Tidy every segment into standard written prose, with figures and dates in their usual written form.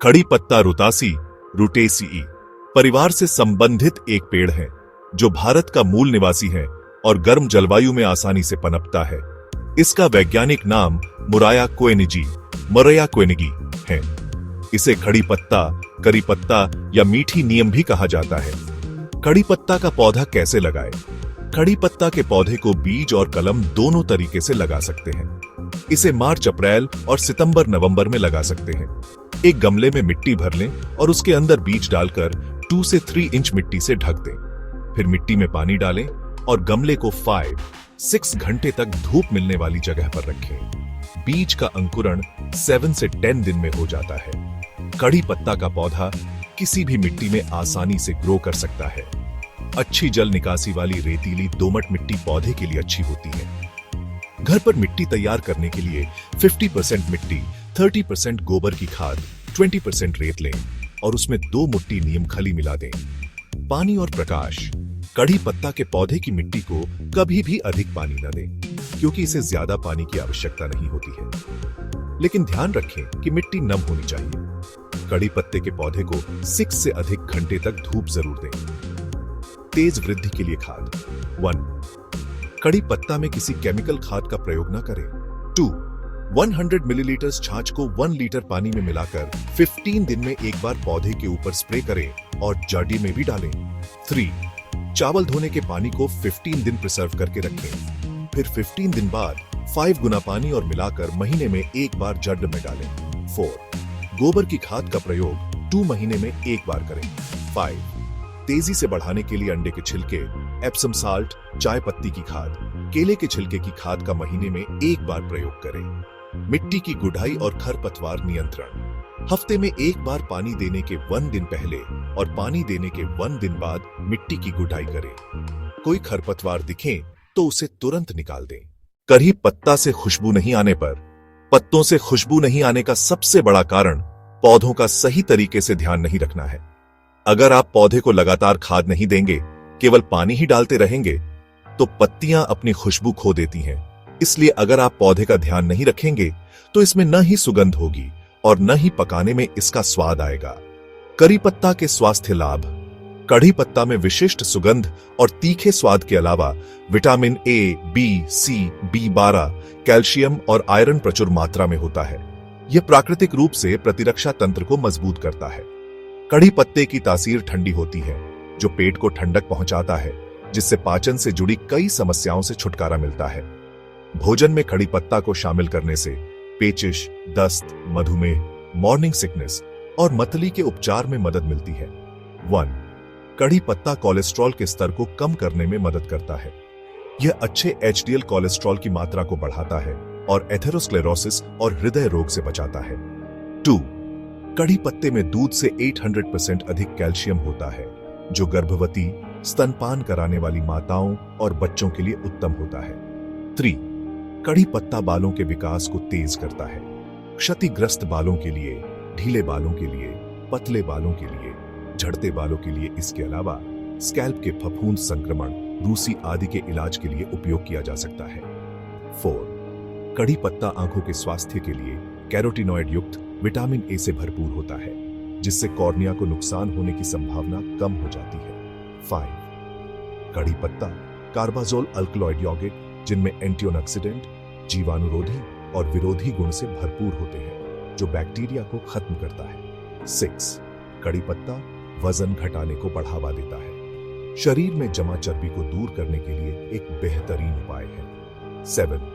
कड़ी पत्ता रुतासी रुटेसीई परिवार से संबंधित एक पेड़ है जो भारत का मूल निवासी है और गर्म जलवायु में आसानी से पनपता है। इसका वैज्ञानिक नाम मुराया कोएनिगी है। इसे कड़ी पत्ता, करी पत्ता या मीठी नीम भी कहा जाता है। कड़ी पत्ता का पौधा कैसे लगाएं? कड़ी पत्ता के पौधे को बीज और कलम दोनों तरीके से लगा सकते हैं। इसे मार्च अप्रैल और सितंबर नवंबर में लगा सकते हैं। एक गमले में मिट्टी भर लें और उसके अंदर बीज डालकर 2 से 3 इंच मिट्टी से ढक दें। फिर मिट्टी में पानी डालें और गमले को 5-6 घंटे तक धूप मिलने वाली जगह पर रखें। बीज का अंकुरण 7 से 10 दिन में हो जाता है। कड़ी पत्ता का पौधा किसी भी मिट्टी में आसानी से ग्रो कर सकता है। अच्छी जल निकासी वाली रेतीली दोमट मिट्टी पौधे के लिए अच्छी होती है। घर पर मिट्टी तैयार करने के लिए 50% मिट्टी, 30% गोबर की खाद, 20% रेत लें और उसमें 2 मुट्ठी नीम खली मिला दें। पानी और प्रकाश। कड़ी पत्ता के पौधे की मिट्टी को कभी भी अधिक पानी न दें, क्योंकि इसे ज्यादा पानी की आवश्यकता नहीं होती है। लेकिन ध्यान रखें कि मिट्टी नम होनी चाहिए। कड़ी पत्ते के पौधे को 6 से अधिक घंटे तक धूप जरूर दें। तेज वृद्धि के लिए खाद। 1. कड़ी पत्ता में किसी केमिकल खाद का प्रयोग न करें। 2. 100 मिलीलीटर छाछ को 1 लीटर पानी में मिलाकर 15 दिन में एक बार पौधे के ऊपर स्प्रे करें और जड़ी में भी डालें। 3. चावल धोने के पानी को 15 दिन प्रिजर्व करके रखें। फिर 15 दिन बाद 5 गुना पानी और मिलाकर महीने में एक बार जड़ में डालें। 4. गोबर की खाद का प्रयोग 2 महीने में एक बार करें। 5. तेजी से बढ़ाने के लिए अंडे के छिलके, एप्सम साल्ट, चाय पत्ती की खाद, केले के छिलके की खाद का महीने में एक बार प्रयोग करें। मिट्टी की गुड़ाई और खरपतवार नियंत्रण। हफ्ते में एक बार पानी देने के 1 दिन पहले और पानी देने के 1 दिन बाद मिट्टी की गुड़ाई करें। कोई खरपतवार दिखे तो उसे तुरंत निकाल दें। कड़ी पत्ता से खुशबू नहीं आने पर। पत्तों से खुशबू नहीं आने का सबसे बड़ा कारण पौधों का सही तरीके से ध्यान नहीं रखना है। अगर आप पौधे को लगातार खाद नहीं देंगे, केवल पानी ही डालते रहेंगे, तो पत्तियां अपनी खुशबू खो देती हैं। इसलिए अगर आप पौधे का ध्यान नहीं रखेंगे तो इसमें न ही सुगंध होगी और न ही पकाने में इसका स्वाद आएगा। करी पत्ता के स्वास्थ्य लाभ। कड़ी पत्ता में विशिष्ट सुगंध और तीखे स्वाद के अलावा vitamin A, B, C, B12, calcium और आयरन प्रचुर मात्रा में होता है। यह प्राकृतिक रूप से प्रतिरक्षा तंत्र को मजबूत करता है। कड़ी पत्ते की तासीर ठंडी होती है, जो पेट को ठंडक पहुंचाता है, जिससे पाचन से जुड़ी कई समस्याओं से छुटकारा मिलता है। भोजन में कड़ी पत्ता को शामिल करने से पेचिश, दस्त, मधुमेह, मॉर्निंग सिकनेस और मतली के उपचार में मदद मिलती है। 1. कड़ी पत्ता कोलेस्ट्रॉल के स्तर को कम करने में मदद करता है। यह अच्छे HDL कोलेस्ट्रॉल की मात्रा को बढ़ाता है और एथेरोस्क्लेरोसिस और हृदय रोग से बचाता है। 2. कड़ी पत्ते में दूध से 800% अधिक कैल्शियम होता है, जो गर्भवती, स्तनपान कराने वाली माताओं और बच्चों के लिए उत्तम होता है। 3. कड़ी पत्ता बालों के विकास को तेज करता है। क्षतिग्रस्त बालों के लिए, ढीले बालों के लिए, पतले बालों के लिए, झड़ते बालों के लिए, इसके अलावा स्कैल्प के फफूंद संक्रमण, रूसी आदि के इलाज के लिए उपयोग किया जा सकता है। 4. कड़ी पत्ता आंखों के स्वास्थ्य के लिए कैरोटीनॉइड युक्त विटामिन ए से भरपूर होता है, जिससे कॉर्निया को नुकसान होने की संभावना कम हो जाती है। 5. कड़ी पत्ता कार्बाजोल अल्कलॉइड यौगिक, जिनमें एंटीऑक्सीडेंट, जीवाणुरोधी और विरोधी गुण से भरपूर होते हैं, जो बैक्टीरिया को खत्म करता है। 6. कड़ी पत्ता वजन घटाने को बढ़ावा देता है। शरीर में जमा चर्बी को दूर करने के लिए एक बेहतरीन उपाय है। 7.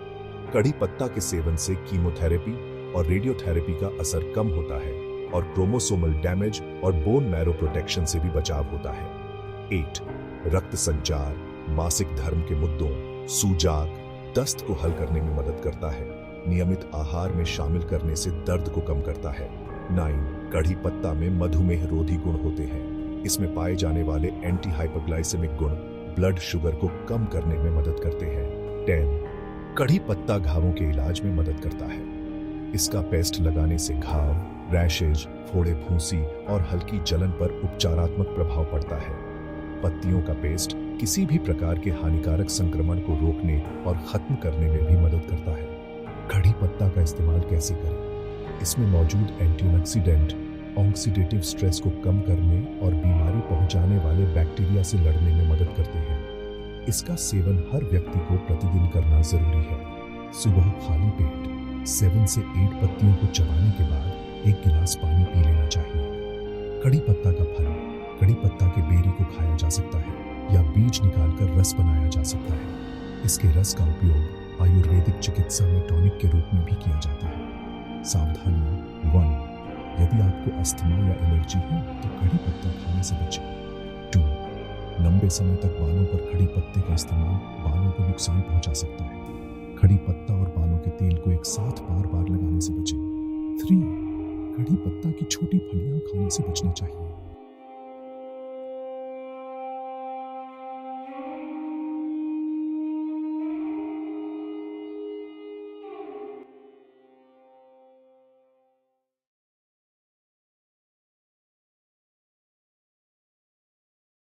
कड़ी पत्ता के सेवन से कीमोथेरेपी और रेडियोथेरेपी का असर कम होता है और क्रोमोसोमल डैमेज और बोन मैरो प्रोटेक्शन से भी बचाव होता है। 8. रक्त संचार, मासिक धर्म के मुद्दों, सूजाग, दस्त को हल करने में मदद करता है। नियमित आहार में शामिल करने से दर्द को कम करता है। 9. कड़ी पत्ता में मधुमेह रोधी गुण होते हैं। इसमें पाए जाने वाले एंटी हाइपरग्लाइसेमिक गुण ब्लड शुगर को कम करने में मदद करते हैं। 10. कड़ी पत्ता घावों के इलाज में मदद करता है। इसका पेस्ट लगाने से घाव, रैशेज, फोड़े, फूंसी और हल्की जलन पर उपचारात्मक प्रभाव पड़ता है। पत्तियों का पेस्ट किसी भी प्रकार के हानिकारक संक्रमण को रोकने और खत्म करने में भी मदद करता है। कड़ी पत्ता का इस्तेमाल कैसे करें? इसमें मौजूद एंटीऑक्सीडेंट ऑक्सीडेटिव स्ट्रेस को कम करने और बीमारी पहुंचाने वाले बैक्टीरिया से लड़ने में मदद करते हैं। इसका सेवन हर व्यक्ति को प्रतिदिन करना जरूरी है। सुबह खाली पेट 7 से 8 पत्तियों को चबाने के बाद 1 गिलास पानी पी लेना चाहिए। कड़ी पत्ता का फल, कड़ी पत्ता के बेरी को खाया जा सकता है या बीज निकालकर रस बनाया जा सकता है। इसके रस का उपयोग आयुर्वेदिक चिकित्सा में टॉनिक के रूप में भी किया जाता है। सावधानियां 1. यदि आपको अस्थमा या एलर्जी है तो कड़ी पत्ता खाने से बचें। 2. लंबे समय तक बालों पर खड़ी पत्ते का इस्तेमाल बालों को नुकसान पहुंचा सकता है। खड़ी पत्ता और बालों के तेल को एक साथ बार बार लगाने से बचें। 3. कड़ी पत्ता की छोटी फलियां खाने से बचना चाहिए।